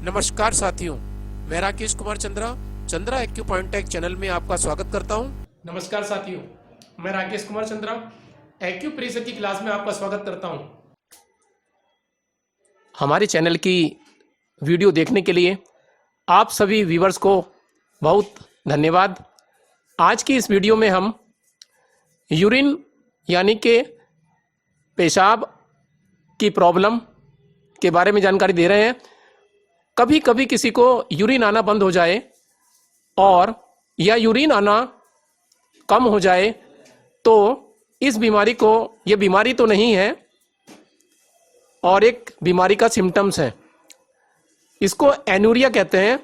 नमस्कार साथियों, मैं राकेश कुमार चंद्रा एक्यूपॉइंटेक चैनल में आपका स्वागत करता हूं। नमस्कार साथियों, मैं राकेश कुमार चंद्रा एक्यूप्रेशर की क्लास में आपका स्वागत करता हूं। हमारे चैनल की वीडियो देखने के लिए आप सभी व्यूवर्स को बहुत धन्यवाद। आज की इस वीडियो में हम यूरिन यानी कि पेशाब की प्रॉब्लम के बारे में जानकारी दे रहे हैं। कभी कभी किसी को यूरिन आना बंद हो जाए और या यूरिन आना कम हो जाए तो इस बीमारी को, ये बीमारी तो नहीं है और एक बीमारी का सिम्टम्स है, इसको एनूरिया कहते हैं।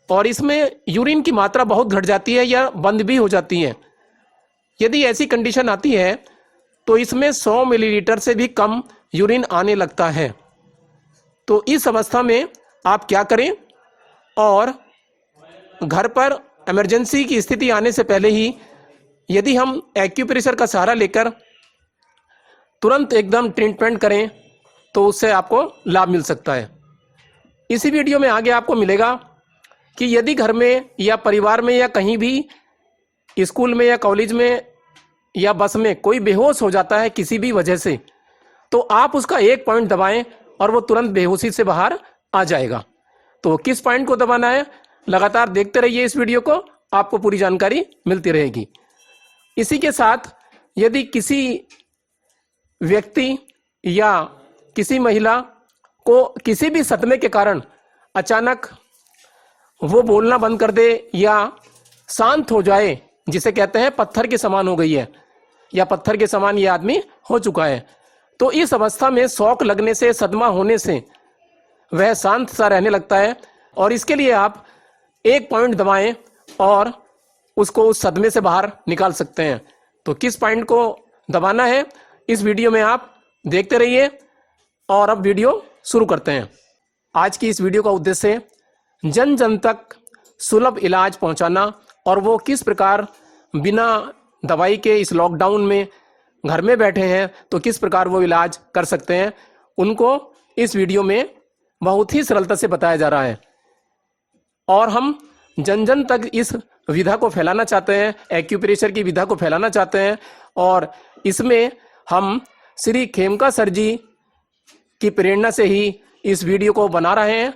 और इसमें यूरिन की मात्रा बहुत घट जाती है या बंद भी हो जाती है। यदि ऐसी कंडीशन आती है तो इसमें 100 मिलीलीटर से भी कम यूरिन आने लगता है। तो इस अवस्था में आप क्या करें, और घर पर इमरजेंसी की स्थिति आने से पहले ही यदि हम एक्यूप्रेशर का सहारा लेकर तुरंत एकदम ट्रीटमेंट करें तो उससे आपको लाभ मिल सकता है। इसी वीडियो में आगे आपको मिलेगा कि यदि घर में या परिवार में या कहीं भी, स्कूल में या कॉलेज में या बस में कोई बेहोश हो जाता है किसी भी वजह से, तो आप उसका एक पॉइंट दबाएं और वो तुरंत बेहोशी से बाहर आ जाएगा। तो किस पॉइंट को दबाना है, लगातार देखते रहिए इस वीडियो को, आपको पूरी जानकारी मिलती रहेगी। इसी के साथ यदि किसी व्यक्ति या किसी महिला को किसी भी सदमे के कारण अचानक वो बोलना बंद कर दे या शांत हो जाए, जिसे कहते हैं पत्थर के समान हो गई है या पत्थर के समान ये आदमी हो चुका है, तो इस अवस्था में शॉक लगने से, सदमा होने से वह शांत सा रहने लगता है। और इसके लिए आप एक पॉइंट दबाएं और उसको उस सदमे से बाहर निकाल सकते हैं। तो किस पॉइंट को दबाना है इस वीडियो में आप देखते रहिए। और अब वीडियो शुरू करते हैं। आज की इस वीडियो का उद्देश्य जन जन तक सुलभ इलाज पहुंचाना, और वो किस प्रकार बिना दवाई के इस लॉकडाउन में घर में बैठे हैं तो किस प्रकार वो इलाज कर सकते हैं, उनको इस वीडियो में बहुत ही सरलता से बताया जा रहा है। और हम जन जन तक इस विधा को फैलाना चाहते हैं, एक्यूप्रेशर की विधा को फैलाना चाहते हैं। और इसमें हम श्री खेमका सर जी की प्रेरणा से ही इस वीडियो को बना रहे हैं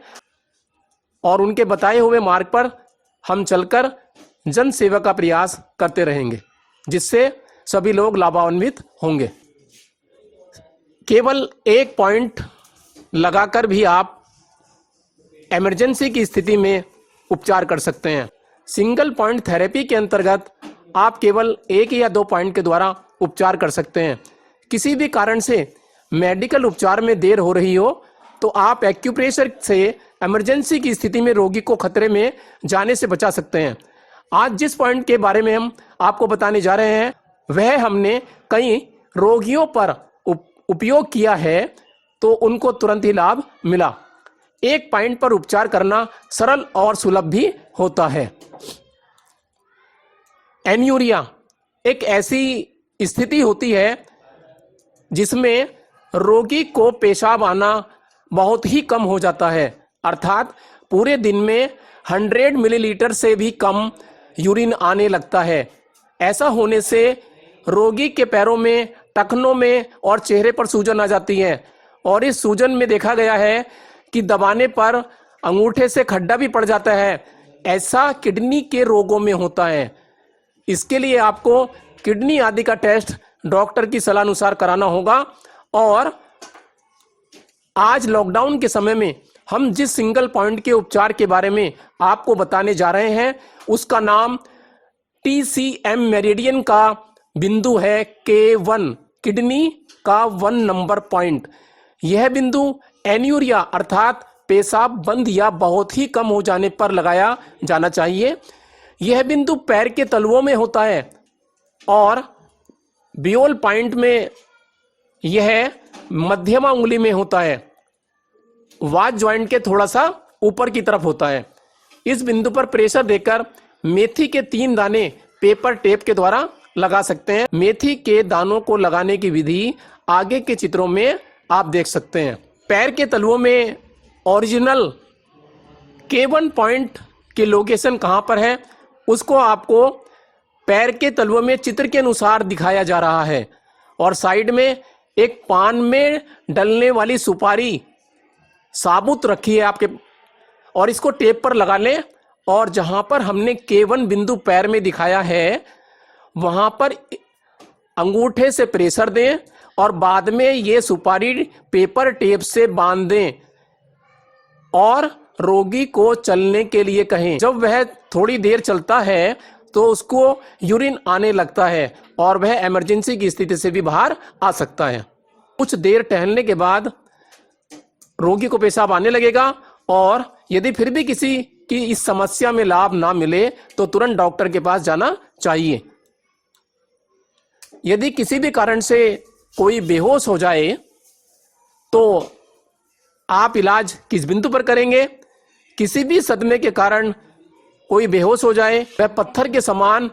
और उनके बताए हुए मार्ग पर हम चलकर जन सेवा का प्रयास करते रहेंगे, जिससे सभी लोग लाभान्वित होंगे। केवल एक पॉइंट लगाकर भी आप इमरजेंसी की स्थिति में उपचार कर सकते हैं। सिंगल पॉइंट थेरेपी के अंतर्गत आप केवल एक या दो पॉइंट के द्वारा उपचार कर सकते हैं। किसी भी कारण से मेडिकल उपचार में देर हो रही हो तो आप एक्यूप्रेशर से इमरजेंसी की स्थिति में रोगी को खतरे में जाने से बचा सकते हैं। आज जिस पॉइंट के बारे में हम आपको बताने जा रहे हैं वह हमने कई रोगियों पर उपयोग किया है तो उनको तुरंत ही लाभ मिला। एक पॉइंट पर उपचार करना सरल और सुलभ भी होता है। एन्यूरिया एक ऐसी स्थिति होती है जिसमें रोगी को पेशाब आना बहुत ही कम हो जाता है, अर्थात पूरे दिन में 100 मिलीलीटर से भी कम यूरिन आने लगता है। ऐसा होने से रोगी के पैरों में, टखनों में और चेहरे पर सूजन आ जाती है। और इस सूजन में देखा गया है कि दबाने पर अंगूठे से खड्डा भी पड़ जाता है। ऐसा किडनी के रोगों में होता है। इसके लिए आपको किडनी आदि का टेस्ट डॉक्टर की सलाह अनुसार कराना होगा। और आज लॉकडाउन के समय में हम जिस सिंगल पॉइंट के उपचार के बारे में आपको बताने जा रहे हैं उसका नाम TCM मेरिडियन का बिंदु है K1, किडनी का 1 नंबर पॉइंट। यह बिंदु एन्यूरिया अर्थात पेशाब बंद या बहुत ही कम हो जाने पर लगाया जाना चाहिए। यह बिंदु पैर के तलवों में होता है और बियोल पॉइंट में यह मध्यमा उंगली में होता है, वाच ज्वाइंट के थोड़ा सा ऊपर की तरफ होता है। इस बिंदु पर प्रेशर देकर मेथी के 3 दाने पेपर टेप के द्वारा लगा सकते हैं। मेथी के दानों को लगाने की विधि आगे के चित्रों में आप देख सकते हैं। पैर के तलवों में ओरिजिनल K1 पॉइंट की लोकेशन कहाँ पर है उसको आपको पैर के तलवों में चित्र के अनुसार दिखाया जा रहा है। और साइड में एक पान में डलने वाली सुपारी साबुत रखी है आपके, और इसको टेप पर लगा लें और जहाँ पर हमने K1 बिंदु पैर में दिखाया है वहाँ पर अंगूठे से प्रेशर दें और बाद में ये सुपारी पेपर टेप से बांध दें और रोगी को चलने के लिए कहें। जब वह थोड़ी देर चलता है तो उसको यूरिन आने लगता है और वह इमरजेंसी की स्थिति से भी बाहर आ सकता है। कुछ देर टहलने के बाद रोगी को पेशाब आने लगेगा और यदि फिर भी किसी की इस समस्या में लाभ ना मिले तो तुरंत डॉक्टर के पास जाना चाहिए। यदि किसी भी कारण से कोई बेहोश हो जाए तो आप इलाज किस बिंदु पर करेंगे? किसी भी सदमे के कारण कोई बेहोश हो जाए, वह पत्थर के समान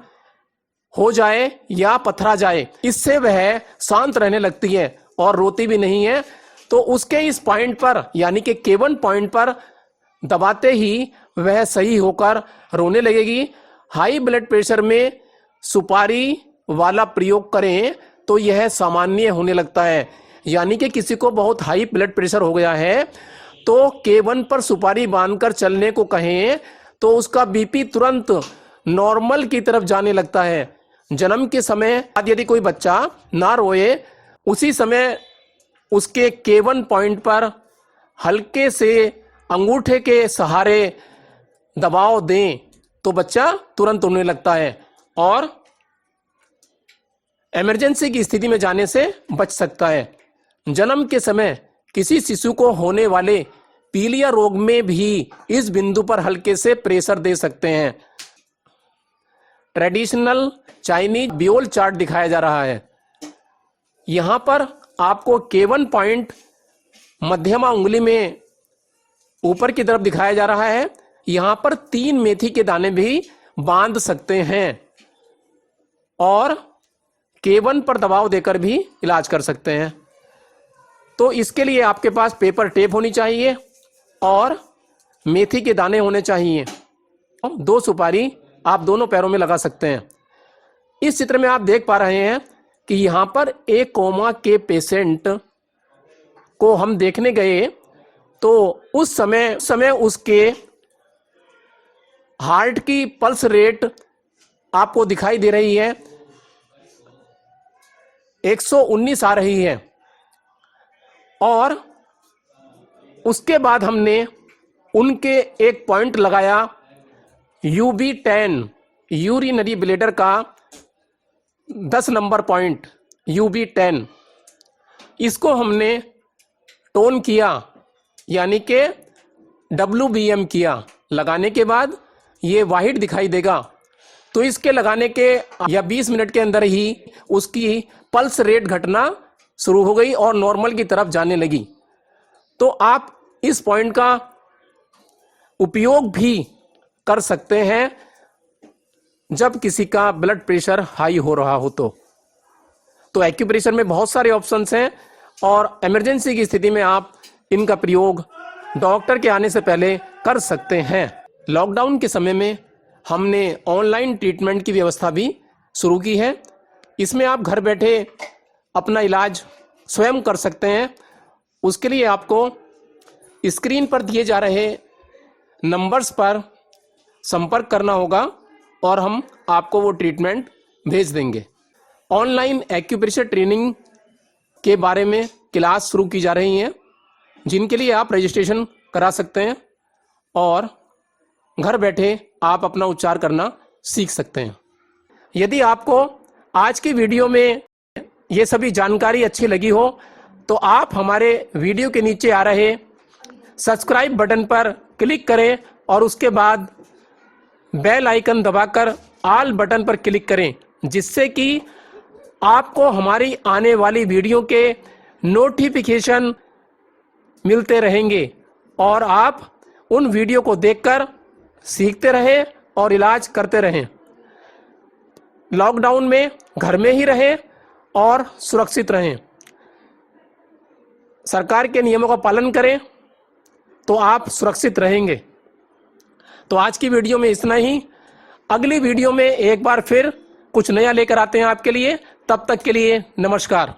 हो जाए या पथरा जाए, इससे वह शांत रहने लगती है और रोती भी नहीं है, तो उसके इस पॉइंट पर यानी कि K1 पॉइंट पर दबाते ही वह सही होकर रोने लगेगी। हाई ब्लड प्रेशर में सुपारी वाला प्रयोग करें तो यह सामान्य होने लगता है। यानी कि किसी को बहुत हाई ब्लड प्रेशर हो गया है तो K1 पर सुपारी बांधकर चलने को कहें तो उसका बीपी तुरंत नॉर्मल की तरफ जाने लगता है। जन्म के समय यदि कोई बच्चा ना रोए, उसी समय उसके K1 पॉइंट पर हल्के से अंगूठे के सहारे दबाव दें तो बच्चा तुरंत रोने लगता है और इमरजेंसी की स्थिति में जाने से बच सकता है। जन्म के समय किसी शिशु को होने वाले पीलिया रोग में भी इस बिंदु पर हल्के से प्रेशर दे सकते हैं। ट्रेडिशनल चाइनीज बियोल चार्ट दिखाया जा रहा है। यहां पर आपको K1 पॉइंट मध्यमा उंगली में ऊपर की तरफ दिखाया जा रहा है। यहां पर 3 मेथी के दाने भी बांध सकते हैं और K1 पर दबाव देकर भी इलाज कर सकते हैं। तो इसके लिए आपके पास पेपर टेप होनी चाहिए और मेथी के दाने होने चाहिए। 2 सुपारी आप दोनों पैरों में लगा सकते हैं। इस चित्र में आप देख पा रहे हैं कि यहाँ पर एक कोमा के पेशेंट को हम देखने गए तो उस समय उसके हार्ट की पल्स रेट आपको दिखाई दे रही है, 119 आ रही है। और उसके बाद हमने उनके एक पॉइंट लगाया UB10 यूरिनरी ब्लैडर का 10 नंबर पॉइंट UB10। इसको हमने टोन किया यानी कि WBM किया। लगाने के बाद ये वाहिड दिखाई देगा। तो इसके लगाने के या 20 मिनट के अंदर ही उसकी पल्स रेट घटना शुरू हो गई और नॉर्मल की तरफ जाने लगी। तो आप इस पॉइंट का उपयोग भी कर सकते हैं जब किसी का ब्लड प्रेशर हाई हो रहा हो। तो एक्यूप्रेशर में बहुत सारे ऑप्शंस हैं और इमरजेंसी की स्थिति में आप इनका प्रयोग डॉक्टर के आने से पहले कर सकते हैं। लॉकडाउन के समय में हमने ऑनलाइन ट्रीटमेंट की व्यवस्था भी शुरू की है। इसमें आप घर बैठे अपना इलाज स्वयं कर सकते हैं। उसके लिए आपको स्क्रीन पर दिए जा रहे नंबर्स पर संपर्क करना होगा और हम आपको वो ट्रीटमेंट भेज देंगे। ऑनलाइन एक्यूप्रेशर ट्रेनिंग के बारे में क्लास शुरू की जा रही हैं, जिनके लिए आप रजिस्ट्रेशन करा सकते हैं और घर बैठे आप अपना उपचार करना सीख सकते हैं। यदि आपको आज की वीडियो में ये सभी जानकारी अच्छी लगी हो तो आप हमारे वीडियो के नीचे आ रहे सब्सक्राइब बटन पर क्लिक करें और उसके बाद बेल आइकन दबाकर ऑल बटन पर क्लिक करें, जिससे कि आपको हमारी आने वाली वीडियो के नोटिफिकेशन मिलते रहेंगे और आप उन वीडियो को देखकर सीखते रहें और इलाज करते रहें। लॉकडाउन में घर में ही रहें और सुरक्षित रहें। सरकार के नियमों का पालन करें, तो आप सुरक्षित रहेंगे। तो आज की वीडियो में इतना ही। अगली वीडियो में एक बार फिर कुछ नया लेकर आते हैं आपके लिए। तब तक के लिए नमस्कार।